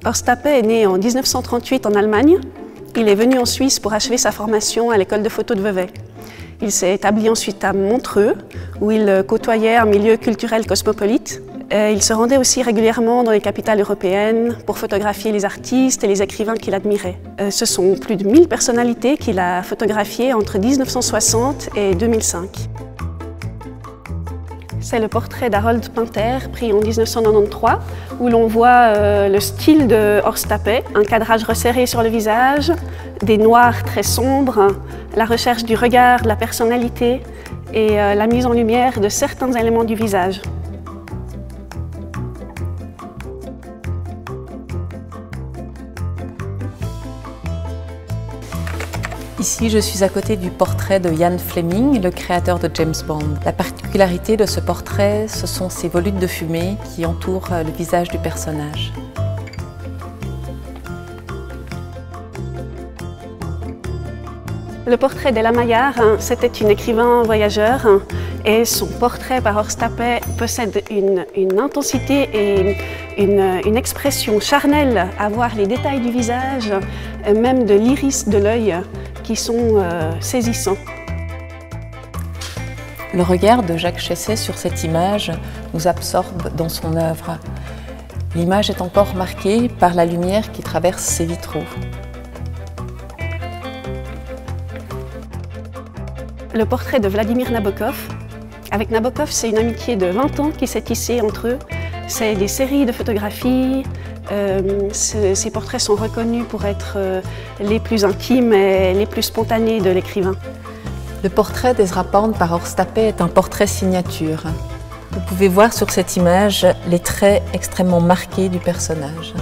Horst Tappé est né en 1938 en Allemagne. Il est venu en Suisse pour achever sa formation à l'école de photo de Vevey. Il s'est établi ensuite à Montreux, où il côtoyait un milieu culturel cosmopolite. Il se rendait aussi régulièrement dans les capitales européennes pour photographier les artistes et les écrivains qu'il admirait. Ce sont plus de 1000 personnalités qu'il a photographiées entre 1960 et 2005. C'est le portrait d'Harold Pinter, pris en 1993, où l'on voit le style de Horst Tappé, un cadrage resserré sur le visage, des noirs très sombres, la recherche du regard, de la personnalité et la mise en lumière de certains éléments du visage. Ici, je suis à côté du portrait de Ian Fleming, le créateur de James Bond. La particularité de ce portrait, ce sont ces volutes de fumée qui entourent le visage du personnage. Le portrait d'Ella Maillard, c'était une écrivain voyageur et son portrait par Horst Tappé possède une intensité et une expression charnelle à voir les détails du visage, même de l'iris de l'œil, qui sont saisissants. Le regard de Jacques Chesset sur cette image nous absorbe dans son œuvre. L'image est encore marquée par la lumière qui traverse ses vitraux. Le portrait de Vladimir Nabokov. Avec Nabokov, c'est une amitié de 20 ans qui s'est tissée entre eux. C'est des séries de photographies. Ces portraits sont reconnus pour être les plus intimes et les plus spontanés de l'écrivain. Le portrait d'Ezra Pound par Horst Tappé est un portrait signature. Vous pouvez voir sur cette image les traits extrêmement marqués du personnage.